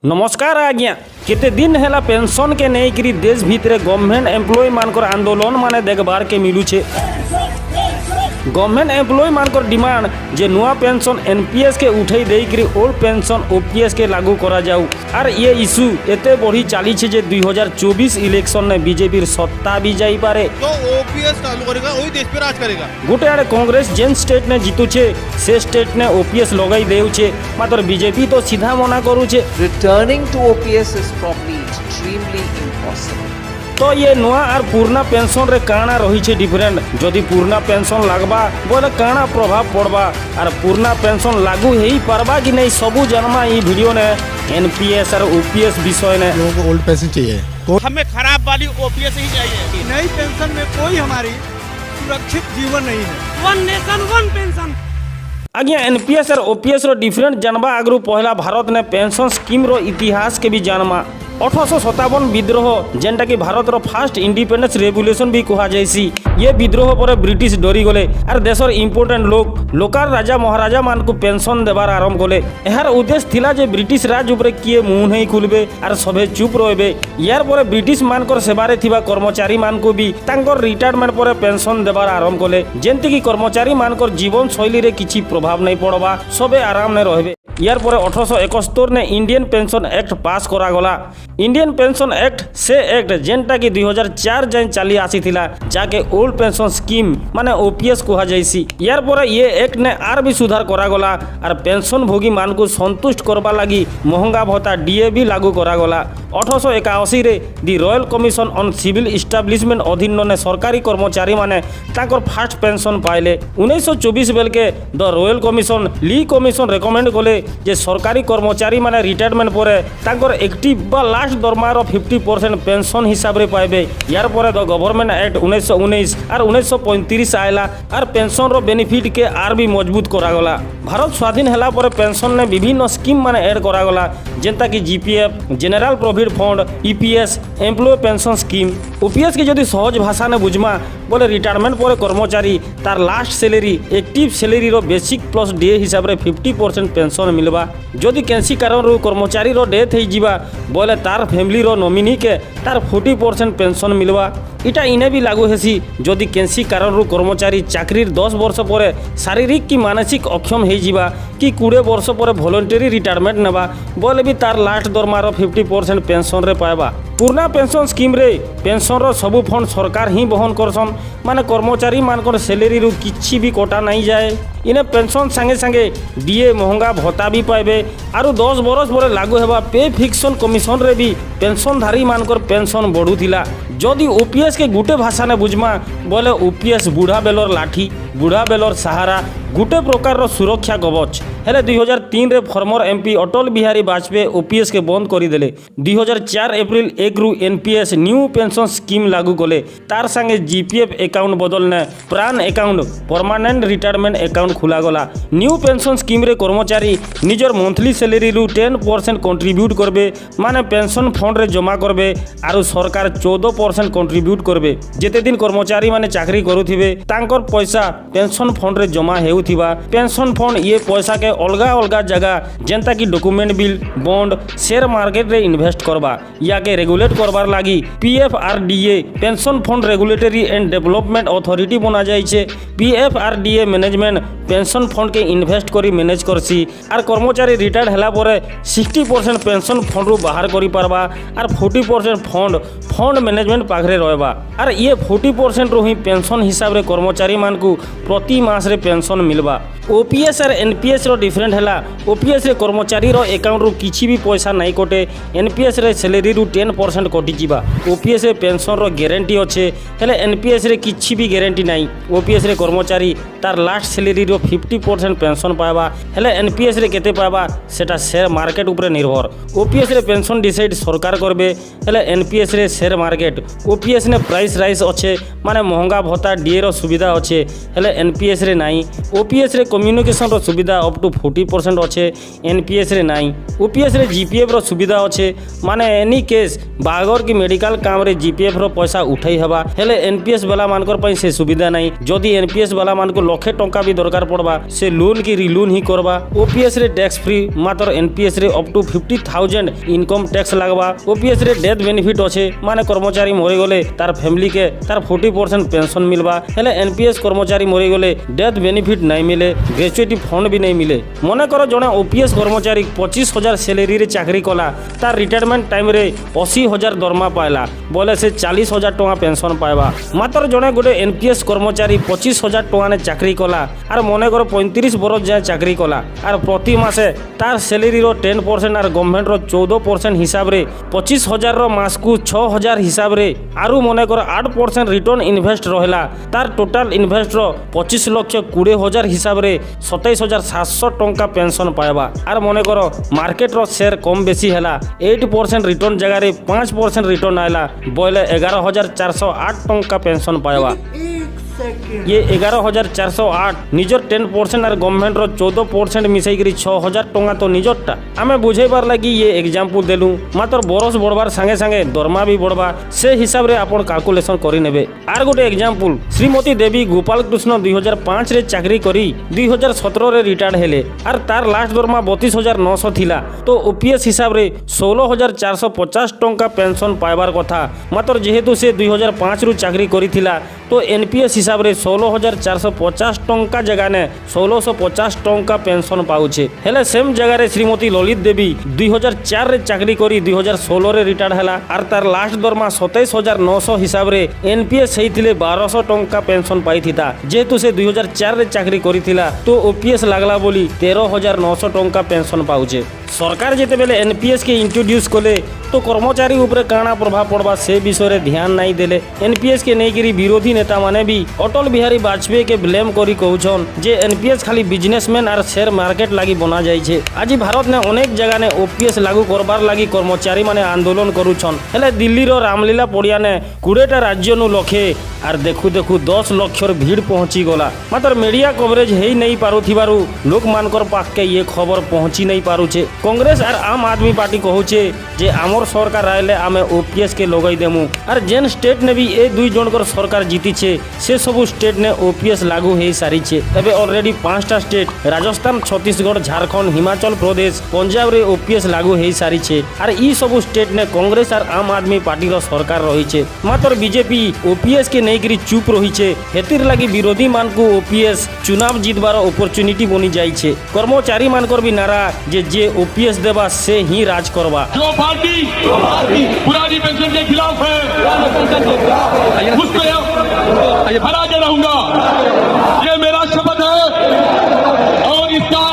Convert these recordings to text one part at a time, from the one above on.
नमस्कार आज्ञा केते दिन है पेंशन के नहीं देश भितर गवर्नमेंट एम्प्लॉय मानकर आंदोलन माने देखबार के मिलूचे। गवर्नमेंट एम्प्लॉय मानकर डिमांड जे नुआ पेंशन एनपीएस के उठे देकरी ओल्ड पेंशन ओपीएस के लागू करा जाऊ। और ये इश्यू एते बढ़ी चली छे जे 2024 इलेक्शन में बीजेपी सत्ता भी जाई पारे। तो ओपीएस चालू करेगा वही देश पे राज करेगा। गोटे आड़े कांग्रेस जेन स्टेट ने जीतु छे से स्टेट ने ओपीएस लगाई देउ छे, मात्र बीजेपी तो सीधा मना करू छे। Returning to OPS is probably extremely impossible. तो ये नुआ और पुराना पेंशन रे काना रही छे डिफरेंट। जदि पुराना पेंशन लागबा बोले काना प्रभाव पड़बा और पुराना पेंशन लागू हेई पारबा कि नहीं सबू जनमा ई वीडियो ने एनपीएस और ओपीएस विषय ने। लोगों को ओल्ड पेंशन चाहिए, हमें खराब वाली ओपीएस ही चाहिए। नई पेंशन में कोई हमारी सुरक्षित जीवन नहीं है। One nation one pension. आज्ञा एनपीएस और ओपीएस रो डिफरेंट जानबा आगरू पहला भारत ने पेंशन स्कीम रो इतिहास के भी जानमा। 1857 विद्रोह जेनटा कि भारत रो फास्ट इंडिपेंडेंस रेवोल्यूशन भी कहा जायसी। ये विद्रोह पर ब्रिटिश डरी गले और देशर इंपोर्टेंट लोग लोकाल राजा महाराजा मान को पेंशन देवार आरंभ कले। यार उद्देश्य थिला जे ब्रिटिश राज उपरे किए मुंह नहीं खुलबे और सभे चुप रहबे। यार पर ब्रिटिश मानकर सेवारे थिबा कर्मचारी मान को भी तांकर रिटायरमेंट पर पेंशन देवार आरंभ कले, जेंति कि कर्मचारी मानकर जीवन शैली रे किछि प्रभाव नहीं पड़बा, सबे आराम ने रहबे। यार पर 1871 ने इंडियन पेंशन एक्ट पास करा गला। इंडियन पेंशन एक्ट से एक्ट जेनटा कि 2004 जाए चली आसी थिला, जाके ओल्ड पेंशन स्कीम माने ओपीएस कहा जायसी। यार पर ये एक्ट ने आर भी सुधार करा गला और पेंशन भोगी मान को संतुष्ट करबा लगी महंगा भत्ता डीए भी लागू करा गला। 1881 रे the royal commission on civil establishment अधीन ने सरकारी कर्मचारी माने ताकर फास्ट पेंशन पाइले। 1924 बेल के the royal commission Lee commission recommend कले जे सरकारी कर्मचारी माने रिटायरमेंट पर ताकर एक्टिव बा लास्ट दरमार 50% पेंशन हिसाब रे पाइबे। यार पर द गवर्नमेंट एक्ट 1919 और 1935 आयला और पेंशन रो बेनिफिट के आर भी मजबूत करा गला। भारत स्वाधीन होला पर पेंशन ने विभिन्न स्कीम माने ऐड करा गला, जेंता कि GPF general provident fund, EPS employ pension scheme. OPS के जदि सहज भाषा ने बुझमा बोले रिटायरमेंट पर कर्मचारी तार लास्ट सैलरी एक्टिव सैलरी रो बेसिक प्लस डीए हिसाब रे 50% पेंशन मिलबा। जदि कैंसी कारण रो कर्मचारी रो डेथ हो जीवा बोले तार फैमिली रो नॉमिनी के तार 40% पेंशन मिलबा। इटा इने भी लागू हेसी जदि कैंसी कारण रो कर्मचारी चाकरी 10 वर्ष पर शारीरिक कि मानसिक अक्षम हो जीवा कि 20 वर्ष पर वॉलंटरी रिटायरमेंट नेबा बोले भी तार लास्ट दरमार 50% पेंशन रे पाएबा। पुराना पेंशन स्कीम रे पेंशन रो सबू फंड सरकार ही बहन करसन, माने कर्मचारी मानकर सैलरी रू किछि भी कोटा नहीं जाए। इने पेंशन संगे संगे डीए महंगा भत्ता भी पाइबे और 10 बरस पर लागू हेबा पे फिक्सन कमिशन रे भी पेंशनधारी मानकर पेंशन बढ़ुथिला। जदि ओपीएस के गुटे भाषा ने बुझमा बोले ओपीएस बुढ़ा बेलर लाठी बुढ़ा बेलर सहारा गुटे प्रकार सुरक्षा कवच। हेले 2003 रे farmer MP Atal Bihari Vajpayee OPS के बंद करदेले। 2004 एप्रिल 1 रु एनपीएस न्यू पेंशन स्कीम लागू कले। तार संगे जीपीएफ अकाउंट बदलने प्राण अकाउंट परमानेंट रिटायरमेंट अकाउंट खुला गला। न्यू पेंशन स्कीम रे कर्मचारी निजर मंथली सैलरी रु 10% कंट्रीब्यूट करबे, माने पेंशन फंड रे जमा करबे और सरकार 14% कंट्रीब्यूट करबे। जेते दिन कर्मचारी माने चाकरी करूथिबे तांकर पैसा पेंशन फंड रे जमा हेउथिबा। पेंशन फंड ये पैसा के अलगा अलगा जगह जेंता कि document bill bond share market रे इन्वेस्ट करबा या के रेगुलेट करबार लागी PFRDA pension fund regulatory and development authority बना जाइछे। पीएफआरडीए मैनेजमेंट पेंशन फंड के इन्वेस्ट करी मैनेज करसी और कर्मचारी रिटायर्ड होला पर 60% पेंशन फंड रू बाहर करी पारबा और 40% फंड मैनेजमेंट पाखरे रहबा और ये 40% रो ही पेंशन हिसाब रे कर्मचारी मान को प्रति मास रे पेंशन मिलबा। ओपीएस और एनपीएस रो डिफरेंट हैला। ओपीएस रे कर्मचारी रो अकाउंट रू किछि भी पैसा नहीं कटे, एनपीएस रे सैलरी रू 10% कटि जीवा। ओपीएस रे पेंशन रो गारंटी अच्छे हेले एनपीएस रे किछि भी गारंटी नहीं। ओपीएस रे कर्मचारी तार लास्ट सैलरी रो 50% पेंशन पाएबा हेले एनपीएस रे केते पाएबा सेटा शेयर मार्केट ऊपर निर्भर। ओपीएस रे पेंशन डिसाइड सरकार करबे हेले एनपीएस रे शेयर मार्केट। ओपीएस ने प्राइस राइज अच्छे माने महंगा भत्ता डीए रो सुविधा अच्छे हेले एनपीएस रे नहीं। ओपीएस रे कम्युनिकेशन सुविधा अप टू 40% अच्छे एनपीएस रे नाई। ओपीएस रे जीपीएफ रो सुविधा अच्छे माने एनी केस बागर की मेडिकल काम रे जीपीएफ रो पैसा उठाई हवा हेले एनपीएस वाला मानकर पई से सुविधा नहीं। जदि एनपीएस वाला मान को लक्षे टंका भी दरकार पड़वा से लोन की रिलोन ही करवा। ओपीएस रे टैक्स फ्री मात्र एनपीएस रे अप टू 50,000 इनकम टैक्स लगवा। ओपीएस रे डेथ बेनिफिट अच्छे माने कर्मचारी मरी गले तार फैमिली के तार 40% पेंशन मिलवा हेले एनपीएस कर्मचारी मरी गले डेथ बेनिफिट नहीं मिले, ग्रेचुइटी फंड भी नहीं मिले। मन कर जड़े ओपीएस कर्मचारी 25,000 सैलरी रे चाकरी कला तार रिटायरमेंट टाइम रे 80,000 दरमा पाइला बोले से 40,000 टଙ୍କା पेंशन पाइबा। मात्र जड़े गोटे एनपीएस कर्मचारी 25,000 टଙ୍କା ने चाकरी कला आर मन कर 35 बरस जाए चाकरी कला आर प्रति मासे तार सैलरी रो 10% आर गवर्नमेंट रो 14% हिसाब रे 25,000 रो मास को 6,000 हिसाब रे आरु मन कर 8% रिटर्न इन्वेस्ट रहला तार टोटाल इन्वेस्ट रो 25,20,000 हिसाब रे 27,700 टଙ୍କା पेंशन पाइबा। आर मन कर मार्केट रो शेयर कम बेसी हैला 8% रिटर्न जगह रे 5% रिटर्न आइला बोले 11,408 टଙ୍କା पेंशन पाइबा। ये 11,408 निजर 10% और गवर्नमेंट रो 14% मिसाई करी 6,000 टଙ୍କା तो निजरटा आमे बुझेबार लगी ये एग्जांपल देलु। मात्र बरस बढ़वार संगे संगे दरमा भी बढ़वा से हिसाब रे आपण कैलकुलेशन करि नेबे। आर गोटे एग्जांपल श्रीमती देवी गोपाल कृष्ण 2005 रे चाकरी करी 2017 रे रिटायर्ड हेले आर तार लास्ट दरमा 32,900 थिला तो ओपीएस हिसाब रे 16,450 टଙ୍କା पेंशन पाइबार कथा। मात्र जेहेतु से 2005 रु चाकरी करिथिला तो एनपीएस हिसाब रे 16,450 टଙ୍କା जगह ने 1,650 टଙ୍କା पेंशन पाउछे हेले सेम जगह रे श्रीमती ललित देवी 2004 रे चाकरी करी 2016 रे रिटायर्ड हैला आर तार लास्ट दरमा 27,900 हिसाब रे एनपीएस हेइथिले 1,200 टଙ୍କା पेंशन पाइथिता। जेहेतु से 2004 रे चाकरी करिथिला तो ओपीएस लागला बोली 13,900 टଙ୍କା पेंशन पाउछे। सरकार जेते बेले एनपीएस के इंट्रोड्यूस कले तो कर्मचारी ऊपर काना प्रभाव पड़वा से विषय रे ध्यान नहीं देले। एनपीएस के नहीं विरोधी नेता माने भी अटल बिहारी वाजपेयी के ब्लेम करी कहउछन जे एनपीएस खाली बिजनेसमैन और शेयर मार्केट लागी बना जाय छे। आज भारत ने अनेक जगह ने ओपीएस लागू करबार लागी कर्मचारी माने आंदोलन करूछन हेले दिल्ली रो रामलीला पड़िया ने 20टा राज्य नु लखे आर देखु देखु 10 लक्षर भीड़ पहुंची गला। मात्र मीडिया कवरेज हेई नहीं पारुथिबारु लोक मानकर पाख के ये खबर पहुंची नहीं पारुछे। कांग्रेस और आम आदमी पार्टी कहूचे जे आमर सरकार आइले आमे ओपीएस के लगई देमु और जेन स्टेट ने भी ए दुई जनकर सरकार जीती छे से सब स्टेट ने ओपीएस लागू हो सारी छे। एबे ऑलरेडी 5टा स्टेट राजस्थान, छत्तीसगढ़, झारखंड, हिमाचल प्रदेश, पंजाब रे ओपीएस लागू हो सारी छे और ई सब स्टेट ने कांग्रेस और आम आदमी पार्टी रो सरकार रही छे। मात्र बीजेपी ओपीएस के नहीं करी चुप रही छे हेतिर लागी विरोधी मान को ओपीएस चुनाव जीतबार अपॉर्चुनिटी बनी जाई छे। कर्मचारी मानकर भी नारा जे ओपीएस देवा से ही राज करवा। जो पार्टी पुरानी पेंशन के खिलाफ है उसको हरा के रहूंगा, ये मेरा शपथ है और इसका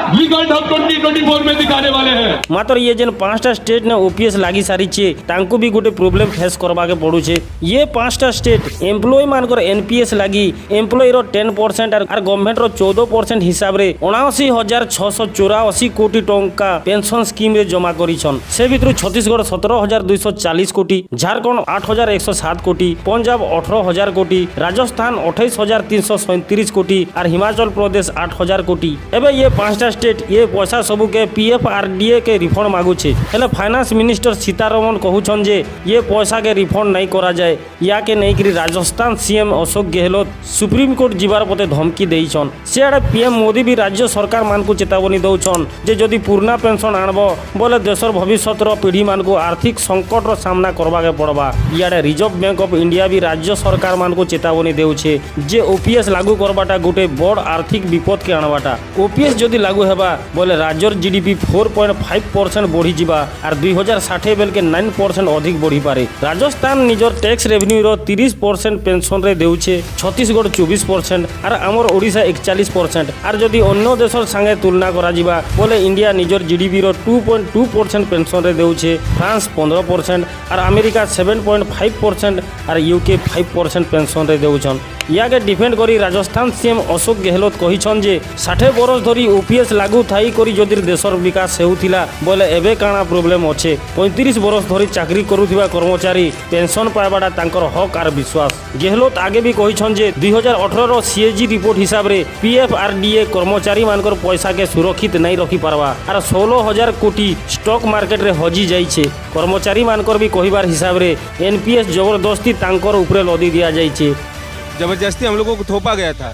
रिजल्ट हम 2024 में दिखाने वाले हैं। मात्र ये जेन 5टा स्टेट ने ओपीएस लागी सारी छे तांको भी गोटे प्रॉब्लम फेस करवा के पड़ू छे। ये 5टा स्टेट एम्प्लॉय मानकर एनपीएस लागी एम्प्लॉय रो 10% और गवर्नमेंट रो 14% हिसाब रे 79,684 कोटी टଙ୍କା पेंशन स्कीम रे जमा करिछन। से भितरु छत्तीसगढ़ 17,240 कोटी, झारखंड 8,107 कोटी, पंजाब 18,000 कोटी, राजस्थान 28,337 कोटी और हिमाचल प्रदेश 8,000 कोटी। एबे ये 5टा स्टेट ये पैसा सबू के पीएफ आरडीए के रिफंड मांगु छे हेले फाइनेंस मिनिस्टर सीतारमण कहूछन जे ये पैसा के रिफंड नहीं करा जाए या के नहीं करी Rajasthan CM Ashok Gehlot supreme court जीवार पते धमकी देइछन। से आड़े पीएम मोदी भी राज्य सरकार मान को चेतावनी दउछन जे जदि पुराना पेंशन आनबो बोले देशर भविष्यत रो पीढ़ी मान को आर्थिक संकट रो सामना करबा के पड़बा। इयाडे रिजर्व बैंक ऑफ इंडिया भी राज्य सरकार मान को चेतावनी देउछे जे ओपीएस लागू करबाटा गोटे बड़ आर्थिक विपद के आनबाटा। ओपीएस जदि लागू हेबा बोले राज्यर जीडीपी 4.5% बढ़ी जीवा और 2060 बेल के 9% अधिक बढ़ी पारे। राजस्थान निजर टैक्स रेवेन्यू रो 30% पेंशन रे देउछे, छत्तीसगढ़ 24% और आमर ओडिशा 41% और जदि अन्य देशर संगे तुलना करा जीवा बोले इंडिया निजर जीडीपी रो 2.2% पेंशन रे देउछे, फ्रांस 15% और अमेरिका 7.5% और यूके 5% पेंशन रे देउछन। ইয়াকে ডিফেন্ড করি রাজস্থান সিএম অশোক গেহলোত কহিছন যে 60 বরষ ধরি ওপিএস লাগু থাই করি যদি দেশর বিকাশ হেউথিলা বলে এবে কাଣା প্রোবলেম অছে 35 বরষ ধরি চাকরি করুথিবা কর্মচারী পেনশন পাইবাটা তাঙ্কর হক আর বিশ্বাস গেহলোত আগে বি কহিছন যে 2018 সিএজি রিপোর্ট হিসাবে পিএফআরডিএ কর্মচারী মানকর পয়সাকে সুরক্ষিত নাই রখি পারবা আর 16,000 কোটি স্টক মার্কেটরে হজি যাইছে কর্মচারী মানকর বি কহিবার হিসাবে এনপিএস জবরদস্তি তাঙ্কর উপরে লদি দিয়া যাইছে जबरदस्ती हम लोगों को थोपा गया था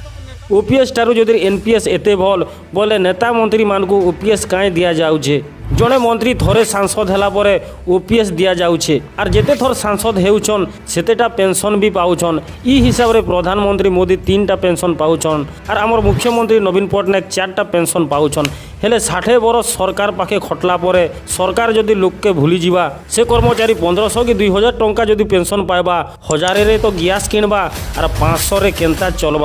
ओपीएस ठारू जदि एनपीएस एते भल बोले नेता मंत्री मान को ओपीएस काए दिया जाउछे जड़े मंत्री थोड़े सांसद हैला परे ओपीएस दिया जाउछे आर जेते थोर सांसद हेउछन सेतेटा पेंशन भी पाउछन ई हिसाब रे प्रधानमंत्री मोदी 3टा पेंशन पाउछन आर हमर मुख्यमंत्री नवीन पटनायक 4टा पेंशन पाउछन हेले 60 बरस सरकार पाखे खटला परे सरकार जदि लोक के भूली जीवा से कर्मचारी 1500 कि 2000 टंका जदि पेंशन पाइबा 1000 रे तो गैस किनबा आर 500 रे केनता चलबा।